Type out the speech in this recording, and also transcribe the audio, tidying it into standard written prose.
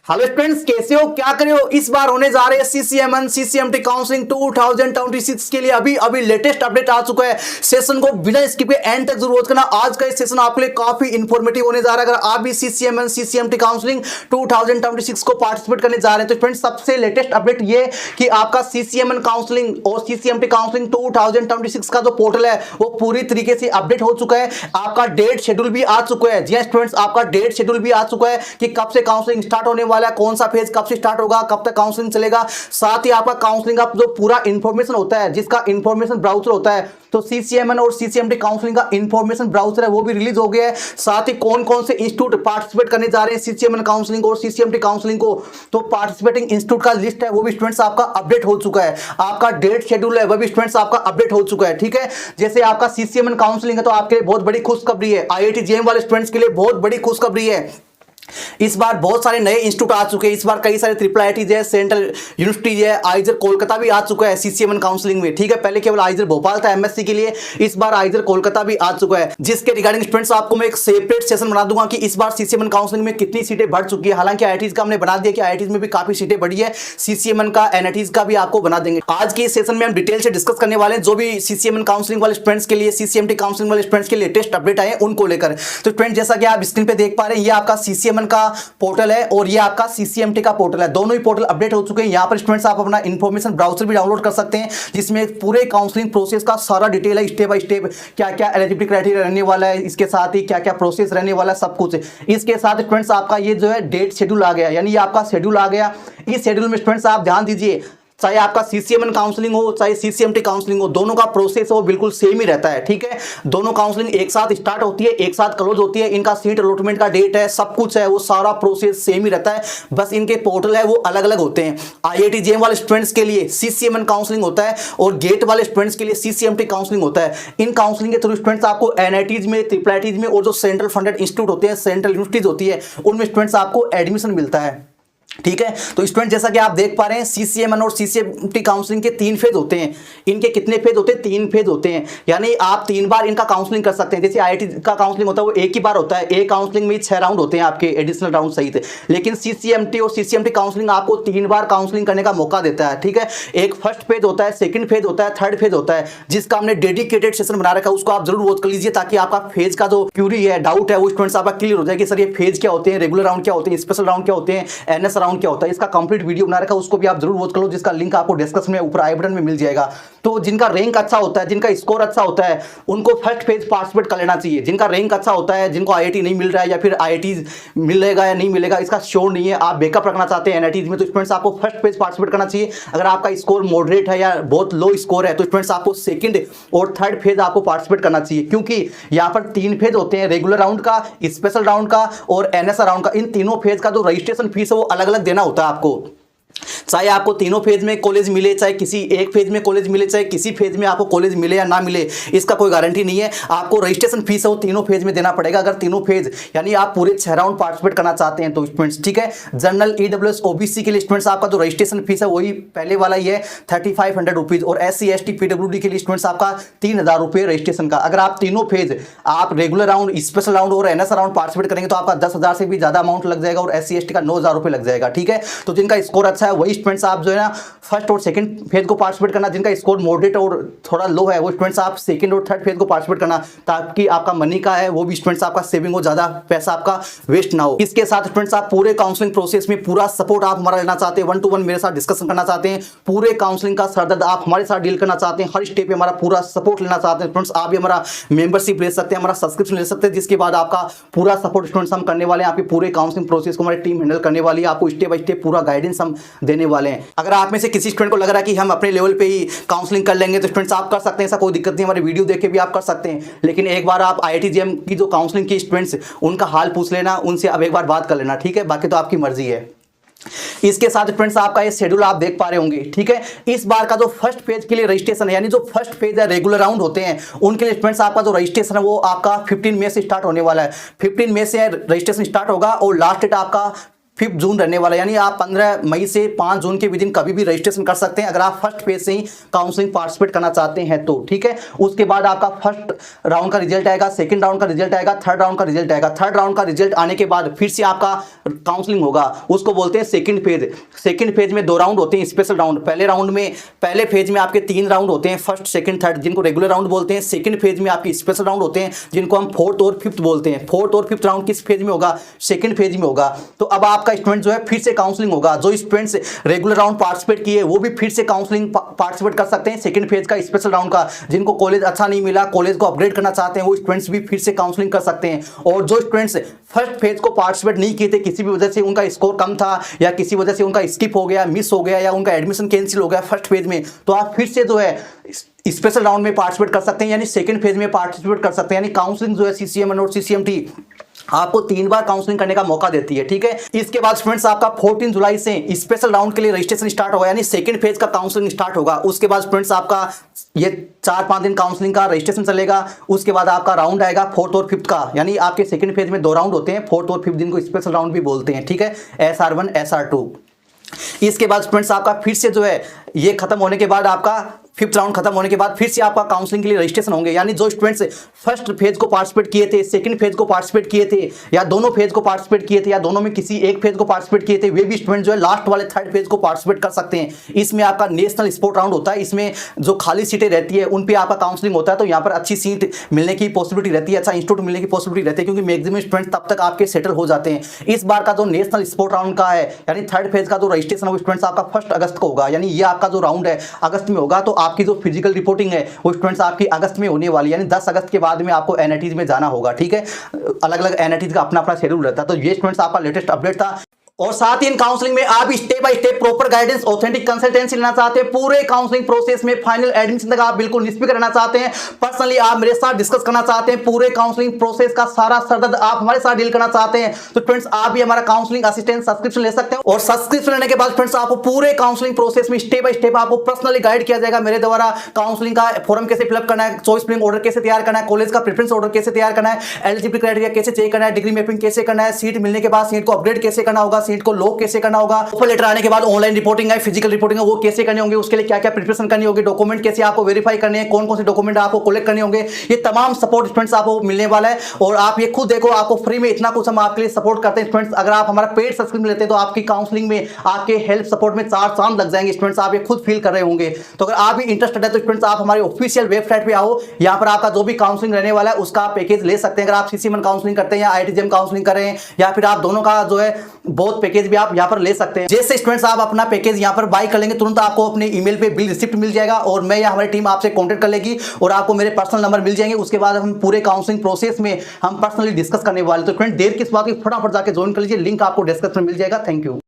Hello friends, कैसे हो, क्या कर रहे हो। इस बार होने जा रहे हैं सीसीएमएन सीसीएमटी काउंसलिंग 2026 के लिए अभी अभी लेटेस्ट अपडेट आ चुका है। सेशन को बिना स्किप के एंड तक जरूर वॉच करना। आज का सेशन आपके लिए काफी इंफॉर्मेटिव होने जा रहा है। अगर आप भी सीसीएमएन सीसीएमटी काउंसलिंग 2026 को पार्टिसिपेट करने जा रहे हैं तो फ्रेंड्स सबसे लेटेस्ट अपडेट ये कि आपका सीसीएमएन काउंसलिंग और सीसीएमटी काउंसलिंग 2026 का जो पोर्टल है वो पूरी तरीके से अपडेट हो चुका है। आपका डेट शेड्यूल भी आ चुका है। जी स्टूडेंट्स, आपका डेट शेड्यूल भी आ चुका है कि कब से काउंसलिंग स्टार्ट होने वाला है, कौन सा फेज कब से स्टार्ट होगा, कब तक काउंसलिंग चलेगा। साथ ही आपका काउंसलिंग का जो पूरा इंफॉर्मेशन होता है, जिसका इंफॉर्मेशन ब्राउजर होता है, तो सीसीएमएन और सीसीएमटी काउंसलिंग का इंफॉर्मेशन ब्राउजर है वो भी रिलीज हो गया है। साथ ही कौन कौन से इंस्टीट्यूट पार्टिसिपेट करने जा रहे हैं सीसीएमएन काउंसलिंग और सीसीएमटी काउंसलिंग को, तो पार्टिसिपेटिंग इंस्टीट्यूट का लिस्ट है वो भी स्टूडेंट्स आपका अपडेट हो चुका है। आपका डेट शेड्यूल है वो भी स्टूडेंट्स आपका अपडेट हो चुका है। ठीक है, जैसे आपका सीसीएमएन काउंसलिंग है तो आपके लिए बहुत बड़ी खुशखबरी है। आईआईटी जेईई वाले स्टूडेंट्स के लिए बहुत बड़ी खुशखबरी है। इस बार बहुत सारे नए इंस्टीट्यूट आ चुके हैं। इस बार कई सारे ट्रिपल आईआईटीज है, सेंट्रल यूनिवर्सिटीज है, आइजर कोलकाता भी आ चुका है सीसीएमएन काउंसलिंग में। ठीक है, पहले केवल आइजर भोपाल था एमएससी के लिए, इस बार आइजर कोलकाता भी आ चुका है। जिसके रिगार्डिंग स्टूडेंट्स आपको मैं एक सेपरेट सेशन बना दूंगा कि इस बार सीसीएमएन काउंसलिंग में कितनी सीटें बढ़ चुकी है। हालांकि आईआईटीज का हमने बना दिया कि आईआईटीज में भी काफी सीटें बढ़ी है, सीसीएमएन का एनआईटीज का भी आपको बना देंगे। आज के सेशन में हम डिटेल से डिस्कस करने वाले हैं जो भी सीसीएमएन काउंसलिंग वाले स्टूडेंट्स के लिए, सीसीएमटी काउंसलिंग वाले स्टूडेंट्स के लेटेस्ट अपडेट आए उनको लेकर। तो स्टूडेंट जैसा कि आप स्क्रीन पे देख पा रहे हैं, ये आपका सीसीएमएन का पोर्टल है और ये आपका सीसीएमटी का पोर्टल है। दोनों ही पोर्टल अपडेट हो चुके हैं। यहां पर स्टूडेंट्स आप अपना इंफॉर्मेशन ब्राउजर भी डाउनलोड कर सकते हैं, जिसमें पूरे काउंसलिंग प्रोसेस का सारा डिटेल है, स्टेप बाय स्टेप, क्या क्या एलिजिबिलिटी क्राइटेरिया रहने वाला है, इसके साथ ही क्या क्या प्रोसेस रहने वाला है, सब कुछ। इसके साथ स्टूडेंट्स आपका ये जो है डेट शेड्यूल आ गया, यानी ये आपका शेड्यूल आ गया। इस शेड्यूल में स्टूडेंट्स आप ध्यान दीजिए, चाहे आपका सीसीएमएन काउंसलिंग हो चाहे सीसीएमटी काउंसलिंग हो, दोनों का प्रोसेस वो बिल्कुल सेम ही रहता है। ठीक है, दोनों काउंसलिंग एक साथ स्टार्ट होती है, एक साथ क्लोज होती है। इनका सीट अलॉटमेंट का डेट है, सब कुछ है, वो सारा प्रोसेस सेम ही रहता है। बस इनके पोर्टल है वो अलग अलग होते हैं। आईआईटी जेईई वाले स्टूडेंट्स के लिए सीसीएमएन काउंसलिंग होता है और गेट वाले स्टूडेंट्स के लिए सीसीएमटी काउंसलिंग होता है। इन काउंसलिंग के थ्रू स्टूडेंट्स आपको एनआईटीज में, ट्रिपल आईटीज में और जो सेंट्रल फंडेड इंस्टीट्यूट होते हैं, सेंट्रल यूनिवर्सिटीज होती है, उनमें स्टूडेंट्स आपको एडमिशन मिलता है। ठीक है, तो स्टूडेंट जैसा कि आप देख पा रहे हैं, सीसीएमएन और सीसीएमटी काउंसलिंग के 3 फेज होते हैं। इनके कितने फेज होते हैं? 3 फेज होते हैं, यानी आप 3 बार इनका काउंसलिंग कर सकते हैं। जैसे आईआईटी का काउंसलिंग होता है वो एक ही बार होता है, एक काउंसलिंग में 6 राउंड होते हैं आपके एडिशनल राउंड सहित। लेकिन सीसीएमटी और सीसीएमटी काउंसलिंग आपको 3 बार काउंसलिंग करने का मौका देता है। ठीक है, एक फर्स्ट फेज होता है, सेकंड फेज होता है, थर्ड फेज होता है, जिसका हमने डेडिकेटेड सेशन बना रखा है, उसको आप जरूर वॉच कर लीजिए ताकि आपका फेज का जो क्यूरी है, डाउट है, वो स्टूडेंट्स आपका क्लियर हो जाए कि सर ये फेज क्या होते हैं, रेगुलर राउंड क्या होते हैं, स्पेशल राउंड क्या होते हैं, एनएस राउंड क्या होता है। इसका कंप्लीट वीडियो बना रखा है, उसको भी आप जरूर वॉच कर लो, जिसका लिंक आपको डिस्क्रिप्शन में ऊपर आई बटन में मिल जाएगा। तो जिनका रैंक अच्छा होता है, जिनका स्कोर अच्छा होता है, उनको फर्स्ट फेज पार्टिसिपेट कर लेना चाहिए। जिनका रैंक अच्छा होता है, जिनको आईआईटी नहीं मिल रहा है या फिर आईआईटी मिलेगा या नहीं मिलेगा इसका श्योर नहीं है, आप बैकअप रखना चाहते हैं एनआईटीज में, तो स्टूडेंट्स आपको फर्स्ट फेज पार्टिसिपेट करना चाहिए। अगर आपका स्कोर मॉडरेट है या बहुत लो स्कोर है तो स्टूडेंट्स आपको सेकंड और थर्ड फेज आपको पार्टिसिपेट करना चाहिए, क्योंकि यहाँ पर 3 फेज होते हैं, रेगुलर राउंड का, स्पेशल राउंड का और एनएस राउंड का। इन तीनों फेज का जो रजिस्ट्रेशन फीस है वो अलग अलग देना होता है आपको। चाहे आपको तीनों फेज में कॉलेज मिले, चाहे किसी एक फेज में कॉलेज मिले, चाहे किसी फेज में आपको कॉलेज मिले या ना मिले, इसका कोई गारंटी नहीं है। आपको रजिस्ट्रेशन फीस है वो तीनों फेज में देना पड़ेगा। अगर तीनों फेज यानी आप पूरे 6 राउंड पार्टिसिपेट करना चाहते हैं तो स्टूडेंट्स, ठीक है, जनरल ईडब्ल्यूएस ओबीसी के लिए स्टूडेंट्स आपका जो रजिस्ट्रेशन फीस है वही पहले वाला ही है 3500 रुपीज, और एससी एसटी पीडब्ल्यूडी के लिए स्टूडेंट्स आपका 3000 रुपये रजिस्ट्रेशन का। अगर आप तीनों फेज आप रेगुलर राउंड, स्पेशल राउंड और एनएस राउंड पार्टिसिपेट करेंगे तो आपका 10,000 से भी ज्यादा अमाउंट लग जाएगा और एससी एसटी का 9,000 रुपये लग जाएगा। ठीक है, तो जिनका स्कोर अच्छा है वही स्टूडेंट्स आप जो है ना फर्स्ट और सेकंड फेज को पार्टिसिपेट करना। जिनका स्कोर मॉडरेट और थोड़ा लो है वो स्टूडेंट्स आप सेकंड और थर्ड फेज को पार्टिसिपेट करना, ताकि आपका मनी का है वो भी स्टूडेंट्स आपका सेविंग हो, ज्यादा पैसा आपका वेस्ट ना हो। इसके साथ स्टूडेंट्स आप पूरे काउंसलिंग प्रोसेस में पूरा सपोर्ट आप हमारा लेना चाहते हैं, 1-to-1 मेरे साथ डिस्कशन करना चाहते हैं, पूरे काउंसलिंग का सरदर्द आप हमारे साथ डील करना चाहते हैं, हर स्टेप पे हमारा पूरा सपोर्ट लेना चाहते हैं स्टूडेंट्स, आप भी हमारा मेंबरशिप ले सकते हैं, हमारा सब्सक्रिप्शन ले सकते हैं, जिसके बाद आपका पूरा सपोर्ट स्टूडेंट्स हम करने वाले हैं। आपके पूरे काउंसलिंग प्रोसेस को हमारी टीम हैंडल करने वाली है, आपको स्टेप बाय स्टेप पूरा गाइडेंस हम देने वाले हैं। अगर आप में से किसी स्टूडेंट को लग रहा है कि हम अपने लेवल पे ही काउंसलिंग कर लेंगे तो स्टूडेंट्स आप कर सकते हैं, ऐसा कोई दिक्कत नहीं, हमारी वीडियो देख के भी आप कर सकते हैं। लेकिन एक बार आप आईआईटी जेईई की जो काउंसलिंग की स्टूडेंट्स उनका हाल पूछ लेना, उनसे अब एक बार बात कर लेना। ठीक है, बाकी तो आपकी मर्जी है। इसके साथ फ्रेंड्स आपका ये शेड्यूल आप देख पा रहे होंगे। ठीक है, इस बार का जो फर्स्ट फेज के लिए रजिस्ट्रेशन है, यानी जो फर्स्ट फेज है रेगुलर राउंड होते हैं उनके लिए फ्रेंड्स आपका जो रजिस्ट्रेशन है वो आपका 15 मई से स्टार्ट होने वाला है। 15 मई से रजिस्ट्रेशन स्टार्ट होगा और लास्ट डेट आपका 5 जून रहने वाला है, यानी आप 15 मई से 5 जून के विदिन कभी भी रजिस्ट्रेशन कर सकते हैं अगर आप फर्स्ट फेज से ही काउंसलिंग पार्टिसिपेट करना चाहते हैं तो, ठीक है। उसके बाद आपका फर्स्ट राउंड का रिजल्ट आएगा, सेकंड राउंड का रिजल्ट आएगा, थर्ड राउंड का रिजल्ट आएगा। थर्ड राउंड का रिजल्ट आने के बाद फिर से आपका काउंसलिंग होगा, उसको बोलते हैं सेकंड फेज। सेकंड फेज में 2 राउंड होते हैं, स्पेशल राउंड। पहले फेज में आपके 3 राउंड होते हैं, फर्स्ट सेकंड थर्ड, जिनको रेगुलर राउंड बोलते हैं। सेकंड फेज में आपके स्पेशल राउंड होते हैं जिनको हम फोर्थ और फिफ्थ बोलते हैं। फोर्थ और फिफ्थ राउंड किस फेज में होगा? सेकंड फेज में होगा। तो अब आपका स्टूडेंट जो है फिर से काउंसलिंग होगा। जो स्टूडेंट्स रेगुलर राउंड पार्टिसिपेट किए वो भी फिर से काउंसलिंग पार्टिसिपेट कर सकते हैं सेकंड फेज का, स्पेशल राउंड का। जिनको कॉलेज अच्छा नहीं मिला, कॉलेज को अपग्रेड करना चाहते हैं, वो स्टूडेंट्स भी फिर से काउंसलिंग कर सकते हैं। और जो स्टूडेंट्स फर्स्ट फेज को पार्टिसिपेट नहीं किए थे, किसी भी वजह से उनका स्कोर कम था या किसी वजह से उनका स्किप हो गया, मिस हो गया या उनका एडमिशन कैंसिल हो गया फर्स्ट फेज में, तो आप फिर से जो है स्पेशल राउंड में पार्टिसिपेट कर सकते हैं, यानी सेकंड फेज में पार्टिसिपेट कर सकते हैं। यानी काउंसलिंग जो है सीसीएमएन और सीसीएमटी आपको 3 बार काउंसलिंग करने का मौका देती है, ठीक है। इसके बाद स्टूडेंट्स आपका 14 जुलाई से स्पेशल राउंड के लिए रजिस्ट्रेशन स्टार्ट होगा, यानी सेकंड फेज का काउंसलिंग स्टार्ट होगा। उसके बाद स्टूडेंट्स आपका ये 4-5 दिन काउंसलिंग का रजिस्ट्रेशन चलेगा। उसके बाद आपका राउंड आएगा फोर्थ और फिफ्थ का, यानी आपके सेकंड फेज में 2 राउंड होते हैं, फोर्थ और फिफ्थ दिन को स्पेशल राउंड भी बोलते हैं, ठीक है। SR1 SR2। इसके बाद स्टूडेंट्स आपका फिर से जो है ये खत्म होने के बाद आपका फिफ्थ राउंड खत्म होने के बाद फिर से आपका काउंसलिंग के लिए रजिस्ट्रेशन होंगे। यानी जो स्टूडेंट्स फर्स्ट फेज को पार्टिसिपेट किए थे, सेकंड फेज को पार्टिसिपेट किए थे, या दोनों फेज को पार्टिसिपेट किए थे, या दोनों में किसी एक फेज को पार्टिसिपेट किए थे, वे भी स्टूडेंट जो है लास्ट वाले थर्ड फेज को पार्टिसिपेट कर सकते हैं। इसमें आपका नेशनल स्पोर्ट राउंड होता है, इसमें जो खाली सीटें रहती है उन पर आपका काउंसलिंग होता है। तो यहाँ पर अच्छी सीट मिलने की पॉसिबिलिटी रहती है, अच्छा इंस्टीट्यूट मिलने की पॉसिबिलिटी रहती है, क्योंकि मैक्सिमम स्टूडेंट तब तक आपके सेटल हो जाते हैं। इस बार का जो नेशनल स्पोर्ट राउंड का है, यानी थर्ड फेज का जो रजिस्ट्रेशन है, स्टूडेंट्स आपका 1 अगस्त को होगा। यानी ये आपका जो राउंड है अगस्त में होगा। तो आपकी जो फिजिकल रिपोर्टिंग है वो स्टूडेंट्स आपकी अगस्त में होने वाली है, यानी 10 अगस्त के बाद में आपको एनआईटीज में जाना होगा, ठीक है। अलग अलग एनआईटीज का अपना अपना शेड्यूल रहता है। तो ये स्टूडेंट्स आपका लेटेस्ट अपडेट था। और साथ ही इन काउंसलिंग में आप step by step proper guidance, authentic consultancy लेना चाहते हैं, पूरे काउंसलिंग प्रोसेस में फाइनल एडमिशन तक आप बिल्कुल निष्पक्ष रहना चाहते हैं, पर्सनली आप मेरे साथ डिस्कस करना चाहते हैं, पूरे काउंसलिंग प्रोसेस का सारा सरदर्द आप हमारे साथ डील करना चाहते हैं, तो फ्रेंड्स आप भी हमारा काउंसलिंग असिस्टेंट सब्सक्रिप्शन ले सकते हैं। और सब्सक्रिप्शन लेने के बाद फ्रेंड्स आपको पूरे काउंसलिंग प्रोसेस में स्टेप बाय स्टेप आपको पर्सनली गाइड किया जाएगा मेरे द्वारा। काउंसलिंग का फॉर्म कैसे फिलअप करना है, चॉइस फिलिंग ऑर्डर कैसे तैयार करना है, कॉलेज का प्रेफरेंस ऑर्डर कैसे तैयार करना है, एलिजिबिलिटी क्राइटेरिया कैसे चेक करना है, डिग्री मैपिंग कैसे करना है, सीट मिलने के बाद सीट को अपडेट कैसे करना होगा, सीट को लॉक कैसे करना होगा, ऑफर लेटर आने के बाद ऑनलाइन रिपोर्टिंग है, फिजिकल रिपोर्टिंग है, वो कैसे करनी होंगे, उसके लिए क्या क्या प्रिपरेशन करनी होगी, डॉक्यूमेंट कैसे आपको वेरीफाई करने हैं, कौन कौन से डॉक्यूमेंट आपको कलेक्ट करने होंगे, ये तमाम सपोर्ट स्टूडेंट्स आपको मिलने वाला है। और आप ये खुद देखो, आपको फ्री में इतना कुछ हम आपके लिए सपोर्ट करते हैं स्टूडेंट्स। अगर आप हमारा पेड सब्सक्रिप्शन लेते हैं तो आपकी काउंसलिंग में, आपके हेल्प सपोर्ट में 4 चांद लग जाएंगे स्टूडेंट्स, आप ये खुद फील कर रहे होंगे। तो अगर आप भी इंटरेस्टेड है तो स्टूडेंट्स आप हमारे ऑफिशियल वेबसाइट पे आओ, यहाँ पर आपका जो भी काउंसलिंग रहने वाला है उसका आप पैकेज ले सकते हैं। अगर आप सीसीएमएन काउंसलिंग करते हैं या आईआईटीजेम काउंसलिंग कर रहे हैं, या फिर आप दोनों का जो है बहुत पैकेज भी आप यहाँ पर ले सकते हैं। जैसे स्टूडेंट्स आप अपना पैकेज यहां पर बाय कर लेंगे, तुरंत आपको अपने ईमेल पे बिल रिसिप्ट मिल जाएगा और मैं या हमारी टीम आपसे कांटेक्ट कर लेगी और आपको मेरे पर्सनल नंबर मिल जाएंगे। उसके बाद हम पूरे काउंसलिंग प्रोसेस में हम पर्सनली डिस्कस करने वाले। तो फ्रेंड देर किस बात की, फटाफट जाके ज्वाइन कर लीजिए, लिंक आपको डिस्क्रिप्शन में मिल जाएगा। Thank you.